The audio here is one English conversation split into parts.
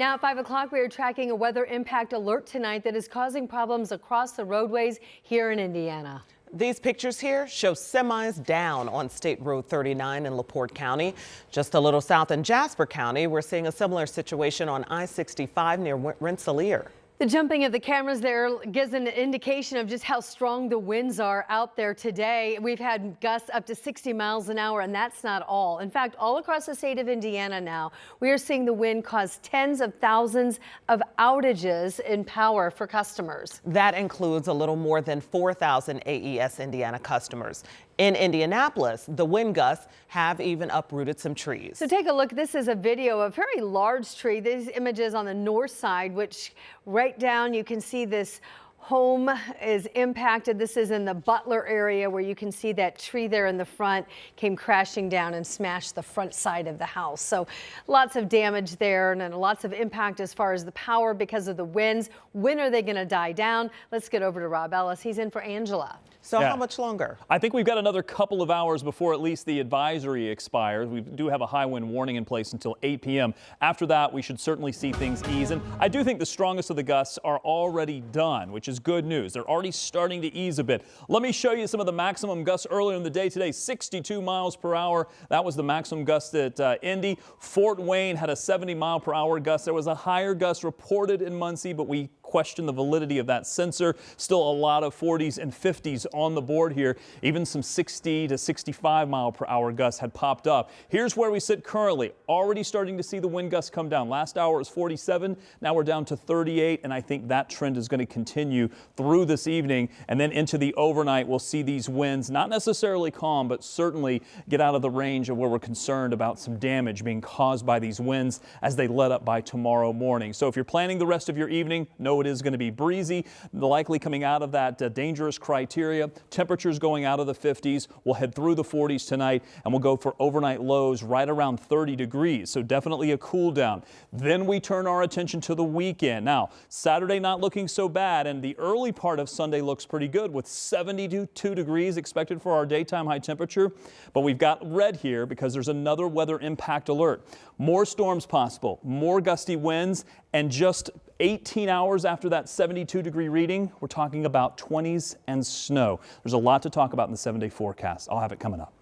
Now at 5 o'clock, we are tracking a weather impact alert tonight that is causing problems across the roadways here in Indiana. These pictures here show semis down on State Road 39 in LaPorte County. Just a little south in Jasper County, we're seeing a similar situation on I-65 near Rensselaer. The jumping of the cameras there gives an indication of just how strong the winds are out there today. We've had gusts up to 60 miles an hour, and that's not all. In fact, all across the state of Indiana now, we are seeing the wind cause tens of thousands of outages in power for customers. That includes a little more than 4,000 AES Indiana customers. In Indianapolis, the wind gusts have even uprooted some trees. So take a look. This is a video of a very large tree. These images on the north side, which right down you can see this home is impacted. This is in the Butler area where you can see that tree there in the front came crashing down and smashed the front side of the house. So lots of damage there and then lots of impact as far as the power because of the winds. When are they going to die down? Let's get over to Rob Ellis. He's in for Angela. So how much longer? I think we've got another couple of hours before at least the advisory expires. We do have a high wind warning in place until 8 p.m. After that, we should certainly see things ease. And I do think the strongest of the gusts are already done, which is good news. They're already starting to ease a bit. Let me show you some of the maximum gusts earlier in the day today. 62 miles per hour. That was the maximum gust at Indy. Fort Wayne had a 70 mile per hour gust. There was a higher gust reported in Muncie, but we question the validity of that sensor. Still a lot of 40s and 50s on the board here. Even some 60 to 65 mile per hour gusts had popped up. Here's where we sit currently. Already starting to see the wind gusts come down. Last hour was 47. Now we're down to 38. And I think that trend is going to continue through this evening. And then into the overnight, we'll see these winds not necessarily calm, but certainly get out of the range of where we're concerned about some damage being caused by these winds as they let up by tomorrow morning. So if you're planning the rest of your evening, know it is going to be breezy, likely coming out of that dangerous criteria. Temperatures going out of the 50s. We'll head through the 40s tonight, and we'll go for overnight lows right around 30 degrees. So definitely a cool down. Then we turn our attention to the weekend. Now, Saturday not looking so bad, and the early part of Sunday looks pretty good with 72 degrees expected for our daytime high temperature. But we've got red here because there's another weather impact alert. More storms possible, more gusty winds, and just 18 hours after that 72-degree reading, we're talking about 20s and snow. There's a lot to talk about in the 7-day forecast. I'll have it coming up.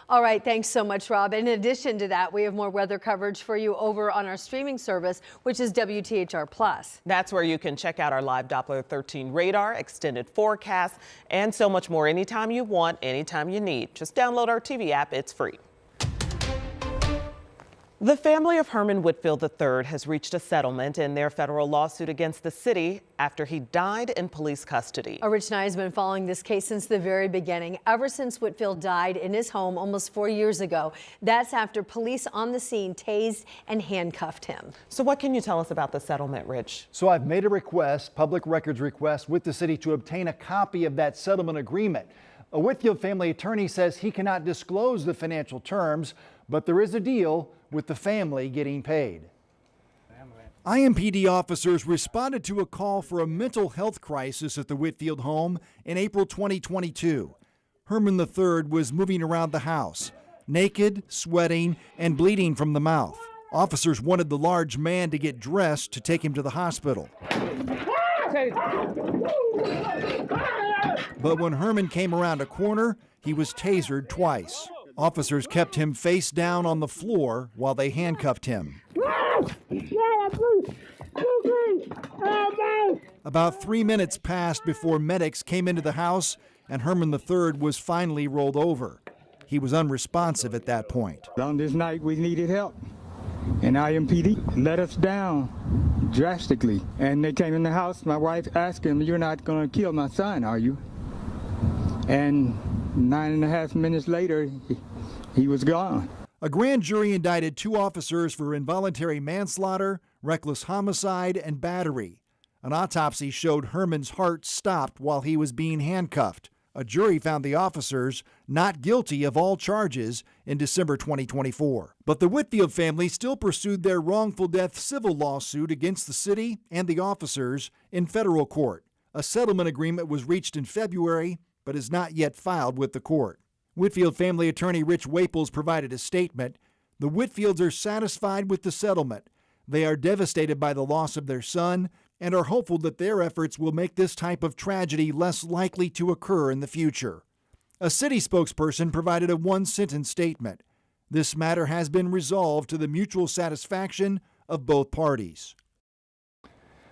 All right, thanks so much, Rob. In addition to that, we have more weather coverage for you over on our streaming service, which is WTHR+. That's where you can check out our live Doppler 13 radar, extended forecast, and so much more anytime you want, anytime you need. Just download our TV app. It's free. The family of Herman Whitfield III has reached a settlement in their federal lawsuit against the city after he died in police custody. Rich Nye has been following this case since the very beginning, ever since Whitfield died in his home almost 4 years ago. That's after police on the scene tased and handcuffed him. So what can you tell us about the settlement, Rich? So I've made a request, public records request, with the city to obtain a copy of that settlement agreement. A Whitfield family attorney says he cannot disclose the financial terms, but there is a deal with the family getting paid. IMPD officers responded to a call for a mental health crisis at the Whitfield home in April 2022. Herman III was moving around the house, naked, sweating, and bleeding from the mouth. Officers wanted the large man to get dressed to take him to the hospital. But when Herman came around a corner, he was tasered twice. Officers kept him face down on the floor while they handcuffed him. About 3 minutes passed before medics came into the house and Herman III was finally rolled over. He was unresponsive at that point. On this night, we needed help, and IMPD let us down drastically. And they came in the house. My wife asked him, "You're not going to kill my son, are you?" And 9.5 minutes later, he was gone. A grand jury indicted 2 officers for involuntary manslaughter, reckless homicide, and battery. An autopsy showed Herman's heart stopped while he was being handcuffed. A jury found the officers not guilty of all charges in December 2024. But the Whitfield family still pursued their wrongful death civil lawsuit against the city and the officers in federal court. A settlement agreement was reached in February, but is not yet filed with the court. Whitfield family attorney Rich Waples provided a statement. The Whitfields are satisfied with the settlement. They are devastated by the loss of their son and are hopeful that their efforts will make this type of tragedy less likely to occur in the future. A city spokesperson provided a one-sentence statement. This matter has been resolved to the mutual satisfaction of both parties.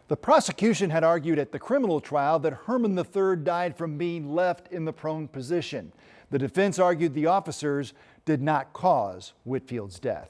The prosecution had argued at the criminal trial that Herman III died from being left in the prone position. The defense argued the officers did not cause Whitfield's death.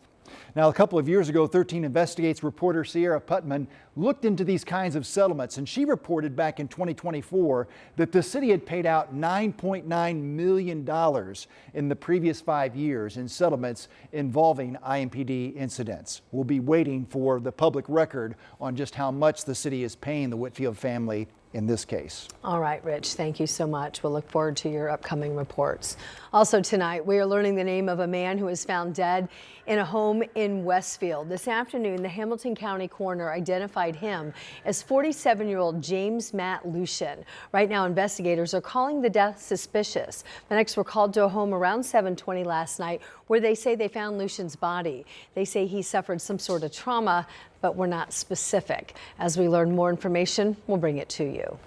Now, a couple of years ago, 13 Investigates reporter Sierra Putman looked into these kinds of settlements, and she reported back in 2024 that the city had paid out $9.9 million in the previous 5 years in settlements involving IMPD incidents. We'll be waiting for the public record on just how much the city is paying the Whitfield family in this case. All right, Rich, thank you so much. We'll look forward to your upcoming reports. Also tonight, we are learning the name of a man who was found dead in a home in Westfield. This afternoon, the Hamilton County coroner identified him as 47-year-old James Matt Lucian. Right now, investigators are calling the death suspicious. Medics were called to a home around 7:20 last night where they say they found Lucian's body. They say he suffered some sort of trauma, but we're not specific. As we learn more information, we'll bring it to you.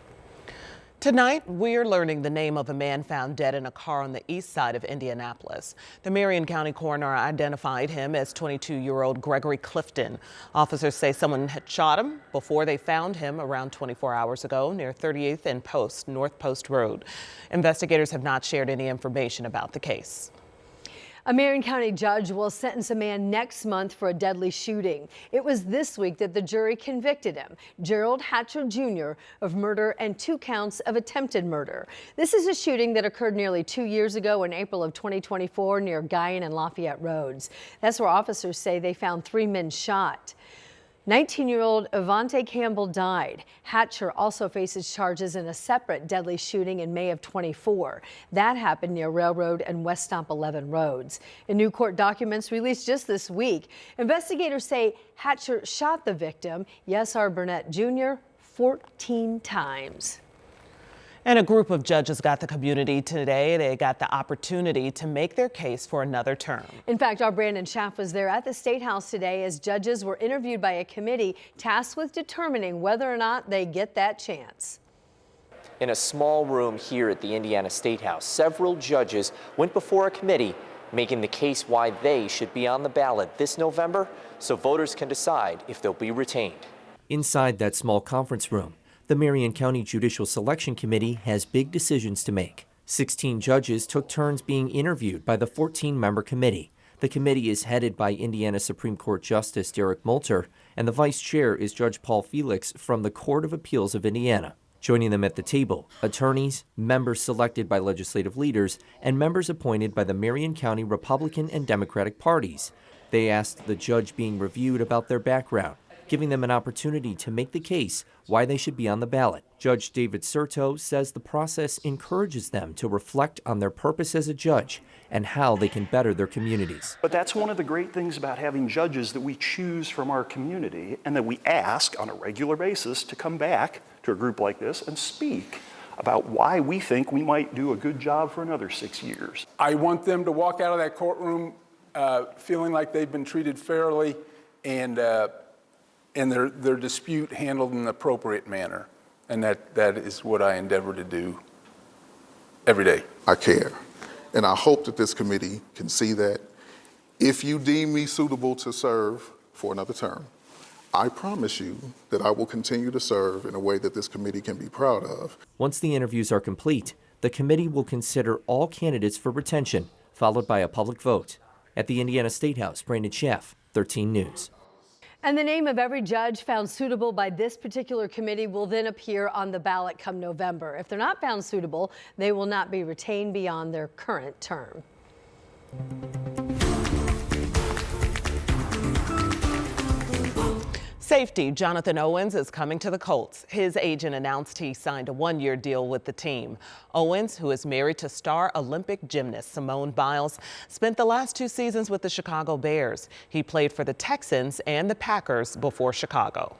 Tonight, we're learning the name of a man found dead in a car on the east side of Indianapolis. The Marion County coroner identified him as 22-year-old Gregory Clifton. Officers say someone had shot him before they found him around 24 hours ago near 38th and Post, North Post Road. Investigators have not shared any information about the case. A Marion County judge will sentence a man next month for a deadly shooting. It was this week that the jury convicted him, Gerald Hatcher Jr., of murder and 2 counts of attempted murder. This is a shooting that occurred nearly 2 years ago in April of 2024 near Guyan and Lafayette Roads. That's where officers say they found 3 men shot. 19-year-old Avante Campbell died. Hatcher also faces charges in a separate deadly shooting in May of 24. That happened near Railroad and West Stomp 11 roads. In new court documents released just this week, investigators say Hatcher shot the victim, Yesar Burnett Jr., 14 times. And a group of judges got the community today. They got the opportunity to make their case for another term. In fact, our Brandon Schaff was there at the State House today as judges were interviewed by a committee tasked with determining whether or not they get that chance. In a small room here at the Indiana State House, several judges went before a committee making the case why they should be on the ballot this November so voters can decide if they'll be retained. Inside that small conference room, the Marion County Judicial Selection Committee has big decisions to make. 16 judges took turns being interviewed by the 14-member committee. The committee is headed by Indiana Supreme Court Justice Derek Moulter, and the vice chair is Judge Paul Felix from the Court of Appeals of Indiana. Joining them at the table, attorneys, members selected by legislative leaders, and members appointed by the Marion County Republican and Democratic parties. They asked the judge being reviewed about their background, giving them an opportunity to make the case why they should be on the ballot. Judge David Serto says the process encourages them to reflect on their purpose as a judge and how they can better their communities. But that's one of the great things about having judges that we choose from our community and that we ask on a regular basis to come back to a group like this and speak about why we think we might do a good job for another 6 years. I want them to walk out of that courtroom feeling like they've been treated fairly and their dispute handled in an appropriate manner. And that is what I endeavor to do every day. I care. And I hope that this committee can see that. If you deem me suitable to serve for another term, I promise you that I will continue to serve in a way that this committee can be proud of. Once the interviews are complete, the committee will consider all candidates for retention, followed by a public vote. At the Indiana State House, Brandon Schaff, 13 News. And the name of every judge found suitable by this particular committee will then appear on the ballot come November. If they're not found suitable, they will not be retained beyond their current term. Safety Jonathan Owens is coming to the Colts. His agent announced he signed a 1-year deal with the team. Owens, who is married to star Olympic gymnast Simone Biles, spent the last 2 seasons with the Chicago Bears. He played for the Texans and the Packers before Chicago.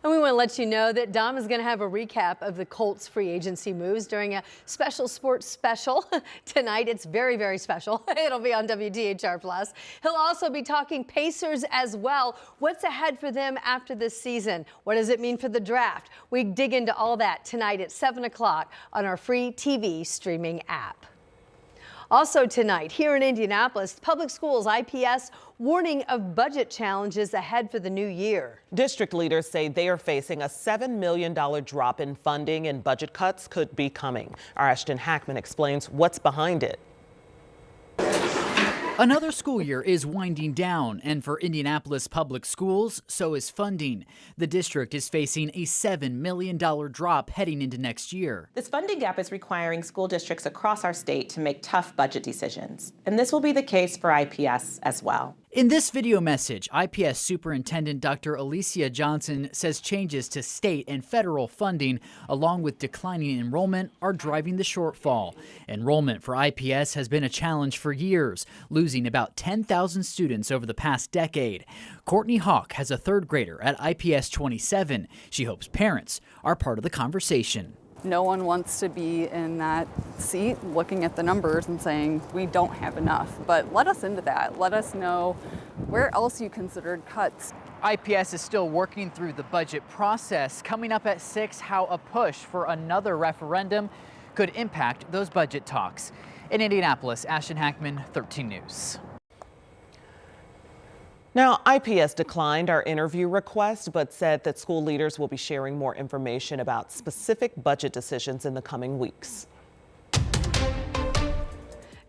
And we want to let you know that Dom is going to have a recap of the Colts free agency moves during a special sports special tonight. It's very, very special. It'll be on WDHR+. He'll also be talking Pacers as well. What's ahead for them after this season? What does it mean for the draft? We dig into all that tonight at 7 o'clock on our free TV streaming app. Also tonight, here in Indianapolis, public schools IPS warning of budget challenges ahead for the new year. District leaders say they are facing a $7 million drop in funding and budget cuts could be coming. Our Ashton Hackman explains what's behind it. Another school year is winding down, and for Indianapolis public schools, so is funding. The district is facing a $7 million drop heading into next year. This funding gap is requiring school districts across our state to make tough budget decisions, and this will be the case for IPS as well. In this video message, IPS Superintendent Dr. Alicia Johnson says changes to state and federal funding, along with declining enrollment, are driving the shortfall. Enrollment for IPS has been a challenge for years, losing about 10,000 students over the past decade. Courtney Hawk has a third grader at IPS 27. She hopes parents are part of the conversation. No one wants to be in that seat looking at the numbers and saying we don't have enough, but let us into that. Let us know where else you considered cuts. IPS is still working through the budget process. Coming up at 6, how a push for another referendum could impact those budget talks. In Indianapolis, Ashton Hackman, 13 News. Now, IPS declined our interview request, but said that school leaders will be sharing more information about specific budget decisions in the coming weeks.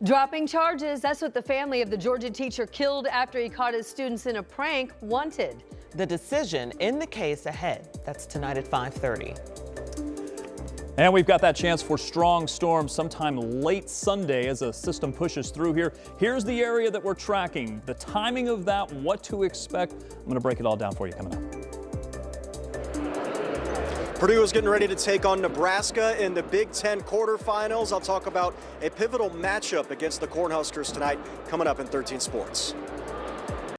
Dropping charges, that's what the family of the Georgia teacher killed after he caught his students in a prank wanted. The decision in the case ahead. That's tonight at 5:30. And we've got that chance for strong storms sometime late Sunday as a system pushes through here. Here's the area that we're tracking, the timing of that, what to expect. I'm going to break it all down for you coming up. Purdue is getting ready to take on Nebraska in the Big Ten quarterfinals. I'll talk about a pivotal matchup against the Cornhuskers tonight coming up in 13 Sports.